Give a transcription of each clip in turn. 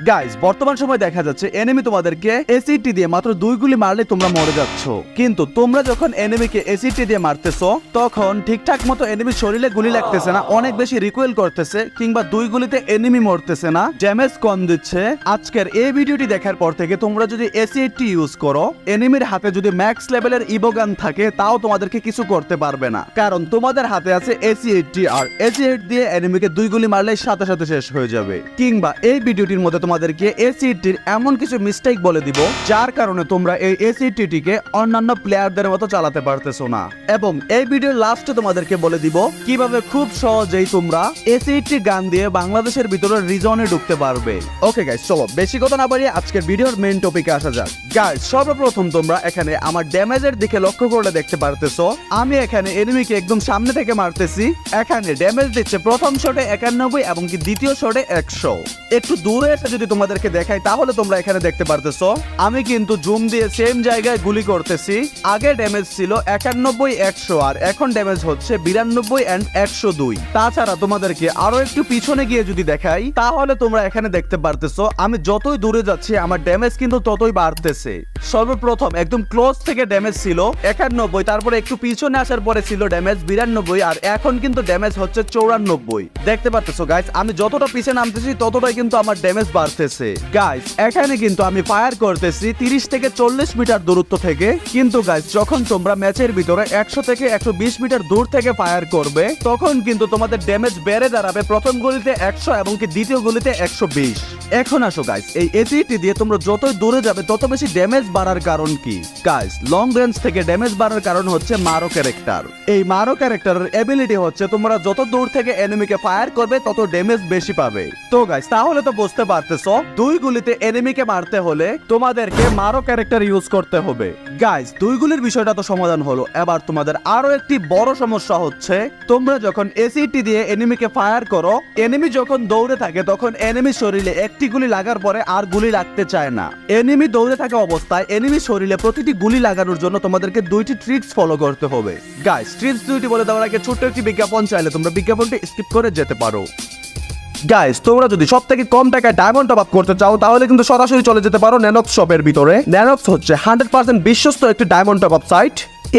Guys বর্তমান সময় দেখা যাচ্ছে এনিমি তোমাদেরকে এসিটি দিয়ে মাত্র 2 গুলি মারলে তোমরা মরে যাচ্ছ, কিন্তু তোমরা যখন এনিমিকে এসিটি দিয়ে মারতেছো তখন ঠিকঠাক মতো এনিমির শরীরে গুলি লাগতেছে না, অনেক বেশি রিকোয়েল করতেছে, কিংবা 2 গুলিতে এনিমি মরতেছে না, ড্যামেজ কম দিচ্ছে। আজকের এই ভিডিওটি দেখার পর থেকে তোমরা যদি এসিটি ইউজ করো, এনিমির হাতে যদি ম্যাক্স লেভেলের ইবোগান থাকে তাও তোমাদেরকে কিছু করতে পারবে না, কারণ তোমাদের হাতে আছে এসি80 আর এসি8 দিয়ে এনিমিকে 2 গুলি মারলে সাথে সাথে শেষ হয়ে যাবে। কিংবা এই ভিডিওটির মধ্যে তোমাদেরকে এসিটির এমন কিছু মিস্টেক বলে দিব যার কারণে তোমরা এই এসিটিকে অন্যান্য প্লেয়ারদের মতো চালাতে পারতেছো না, এবং এই ভিডিওর লাস্টে তোমাদেরকে বলে দিব কিভাবে খুব সহজেই তোমরা এসিটি গান দিয়ে বাংলাদেশের ভিতরে রিজনে ঢুকতে পারবে। ওকে গাইস, চলো বেশি কথা না বাড়িয়ে আজকের ভিডিওর মেইন টপিকে আসা যাক। গাইস সর্বপ্রথম তোমরা এখানে আমার ড্যামেজের দিকে লক্ষ্য করলে দেখতে পারতেছো আমি এখানে এনিমিকে একদম সামনে থেকে মারতেছি। এখানে ড্যামেজ দিচ্ছে প্রথম শটে 91 এবং কি দ্বিতীয় শটে 100। একটু দূরে এসে যদি তোমাদেরকে দেখাই তাহলে তোমরা এখানে দেখতে পারতেছো আমি কিন্তু জুম দিয়ে সেম জায়গায় গুলি করতেছি। আগে ড্যামেজ ছিল 91 100 আর এখন ড্যামেজ হচ্ছে 92 এন্ড 102। তাছাড়া তোমাদেরকে আরো একটু পিছনে গিয়ে যদি দেখাই তাহলে তোমরা এখানে দেখতে পারতেছো আমি যতই দূরে যাচ্ছি আমার ড্যামেজ কিন্তু ততই বাড়তেছে। সর্বপ্রথম একদম ক্লোজ থেকে ড্যামেজ ছিল 91, তারপরে একটু পিছনে আসার পরে ছিল ড্যামেজ 92 আর এখন কিন্তু ড্যামেজ হচ্ছে 94। দেখতে পারতেছো গাইস আমি যতটা পিছনে নামতেছি ততটাই কিন্তু আমার ড্যামেজ বাড়তেছে। গাইস এখানে কিন্তু আমি ফায়ার করতেছি 30 থেকে 40 মিটার দূরত্ব থেকে, কিন্তু গাইস যখন তোমরা ম্যাচের ভিতরে 100 থেকে 120 মিটার দূর থেকে ফায়ার করবে তখন কিন্তু তোমাদের ড্যামেজ বেড়ে দাঁড়াবে প্রথম গুলিতে 100 এবং কি দ্বিতীয় গুলিতে 120। এখন আসো গাইস এই এসিটি দিয়ে তোমরা যতই দূরে যাবে তত বেশি ড্যামেজ বাড়ার কারণ কি? গাইস লং রেঞ্জ থেকে ড্যামেজ বাড়ার কারণ হচ্ছে মারো ক্যারেক্টার। এই মারো ক্যারেক্টারের এবিলিটি হচ্ছে তোমরা যত দূর থেকে এনিমিকে ফায়ার করবে তত ড্যামেজ বেশি পাবে। তো গাইস তাহলে তো বুঝতে পারতেছো 2 গুলিতে এনিমিকে মারতে হলে তোমাদেরকে মারো ক্যারেক্টার ইউজ করতে হবে। গাইস 2 গুলির বিষয়টা তো সমাধান হলো, এবার তোমাদের আরো একটি বড় সমস্যা হচ্ছে তোমরা যখন এসিটি দিয়ে এনিমিকে ফায়ার করো, এনিমি যখন দৌড়ে থাকে তখন এনিমির শরীরে একটি গুলি লাগার পরে আর গুলি লাগতে চায় না। এনিমি দৌড়ে থাকা অবস্থায় এনিমি শরীরে প্রতিটি গুলি লাগানোর জন্য তোমাদেরকে 2টি ট্রিক্স ফলো করতে হবে। গাইস ট্রিক্স 2টি বলে দেওয়ার আগে ছোট্ট একটি বিজ্ঞাপন, চাইলে তোমরা বিজ্ঞাপনটি স্কিপ করে যেতে পারো। গাইস তোমরা যদি সব থেকে কম টাকায় ডায়মন্ড টপ আপ করতে চাও তাহলে কিন্তু সরাসরি চলে যেতে পারো ন্যানক্স শপের ভিতরে। ন্যানক্স হচ্ছে 100% বিশ্বস্ত একটি ডায়মন্ড টপ আপ সাইট।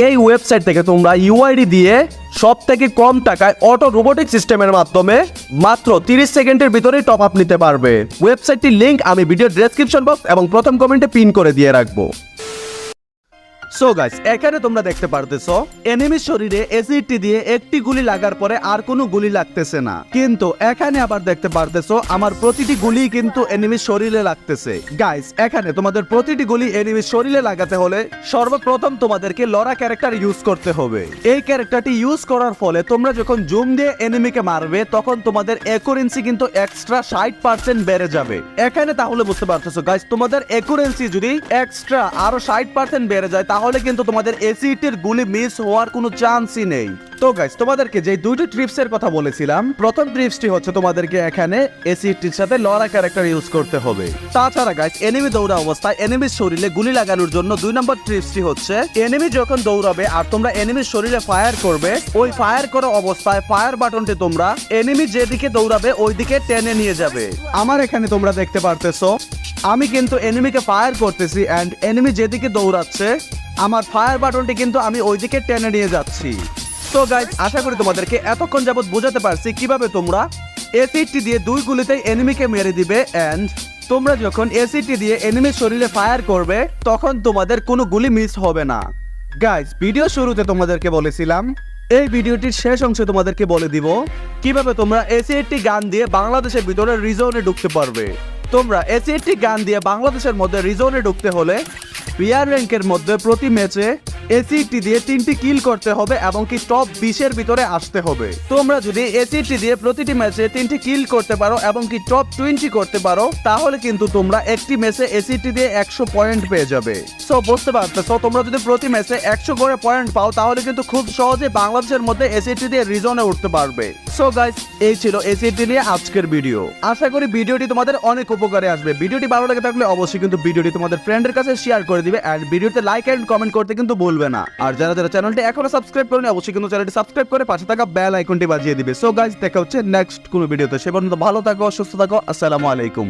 এই ওয়েবসাইট থেকে তোমরা ইউআইডি দিয়ে সব থেকে কম টাকায় অটো রোবোটিক সিস্টেমের মাধ্যমে মাত্র 30 সেকেন্ডের ভিতরে টপ আপ নিতে পারবে। ওয়েবসাইটটির লিংক আমি ভিডিও ডেসক্রিপশন বক্স এবং প্রথম কমেন্টে পিন করে দিয়ে রাখবো। সো গাইস এখানে তোমরা দেখতে পারতেছো এনিমির শরীরে এসিটি দিয়ে একটি গুলি লাগার পরে আর কোনো গুলি লাগতেছে না, কিন্তু এখানে আবার দেখতে পারতেছো আমার প্রতিটি গুলি কিন্তু এনিমির শরীরে লাগতেছে। গাইস এখানে তোমাদের প্রতিটি গুলি এনিমির শরীরে লাগাতে হলে সর্বপ্রথম তোমাদেরকে লরা ক্যারেক্টার ইউজ করতে হবে। এই ক্যারেক্টারটি ইউজ করার ফলে তোমরা যখন জুম দিয়ে এনিমিকে মারবে তখন তোমাদের অ্যাকুরেন্সি কিন্তু এক্সট্রা 60% বেড়ে যাবে। এখানে তাহলে বুঝতে পারতেছো গাইস তোমাদের অ্যাকুরেন্সি যদি এক্সট্রা আরো 60% বেড়ে যায় তাহলে কিন্তু তোমাদের এসিটির গুলি মিস হওয়ার কোনো চান্সই নেই। তো গাইস তোমাদেরকে যে 2টি ট্রিপস এর কথা বলেছিলাম, প্রথম ট্রিপসটি হচ্ছে তোমাদেরকে এখানে এসিটির সাথে লরা ক্যারেক্টার ইউজ করতে হবে। তাছাড়া গাইস এনিমি দৌড়া অবস্থায় এনিমির শরীরে গুলি লাগানোর জন্য 2 নম্বর ট্রিপসটি হচ্ছে এনিমি যখন দৌড়াবে আর তোমরা এনিমির শরীরে ফায়ার করবে, ওই ফায়ার করা অবস্থায় ফায়ার বাটনটি তোমরা এনিমি যেদিকে দৌড়াবে ওই দিকে টেনে নিয়ে যাবে। আমার এখানে তোমরা দেখতে পারতেছো আমি কিন্তু এনিমিকে ফায়ার করতেছি এন্ড এনিমি যেদিকে দৌড়াচ্ছে আমার ফায়ার বাটনটি কিন্তু আমি ওইদিকে টেনে নিয়ে যাচ্ছি। তো গাইস আশা করি তোমাদেরকে এতক্ষণ যাবত বোঝাতে পারছি কিভাবে তোমরা এসিটি দিয়ে 2 গুলিতেই এনিমিকে মেরে দিবে এন্ড তোমরা যখন এসিটি দিয়ে এনিমির শরীরে ফায়ার করবে তখন তোমাদের কোনো গুলি মিস হবে না। গাইস ভিডিও শুরুতে তোমাদেরকে বলেছিলাম এই ভিডিওটির শেষ অংশে তোমাদেরকে বলে দিব কিভাবে তোমরা এসিটি গান দিয়ে বাংলাদেশের ভিতরে রিজনে ঢুকতে পারবে। তোমরা এসিটি গান দিয়ে বাংলাদেশের মধ্যে রিজনে ঢুকতে হলে প্লেয়ার র্যাঙ্কের মধ্যে প্রতি ম্যাচে এসিটি দিয়ে 3টি কিল করতে হবে এবং কি টপ 20 এর ভিতরে আসতে হবে। তোমরা যদি এসিটি দিয়ে প্রতিটি ম্যাচে 3টি কিল করতে পারো এবং কি টপ 20 করতে পারো তাহলে কিন্তু তোমরা একটি ম্যাচে এসিটি দিয়ে 100 পয়েন্ট পেয়ে যাবে। সো বুঝতে পারতেছো তোমরা যদি প্রতি ম্যাচে 100 করে পয়েন্ট পাও তাহলে কিন্তু খুব সহজে বাংলাদেশের মধ্যে এসিটি দিয়ে রিজনে উঠতে পারবে। সো গাইস এই ছিল এসিটি নিয়ে আজকের ভিডিও। আশা করি ভিডিওটি তোমাদের অনেক উপকারে আসবে। ভিডিওটি ভালো লেগে থাকলে অবশ্যই কিন্তু ভিডিওটি তোমাদের ফ্রেন্ডের কাছে শেয়ার করে দিবে এন্ড ভিডিওতে লাইক এন্ড কমেন্ট করতে কিন্তু ভুলবে না। আর যারা যারা চ্যানেলটি এখনো সাবস্ক্রাইব করেনি অবশ্যই কিন্তু চ্যানেলটি সাবস্ক্রাইব করে পাশে থাকা বেল আইকনটি বাজিয়ে দিবে। সো গাইস দেখা হচ্ছে নেক্সট কোনো ভিডিওতে। সে পর্যন্ত ভালো থাকো, সুস্থ থাকো, আসসালামু আলাইকুম।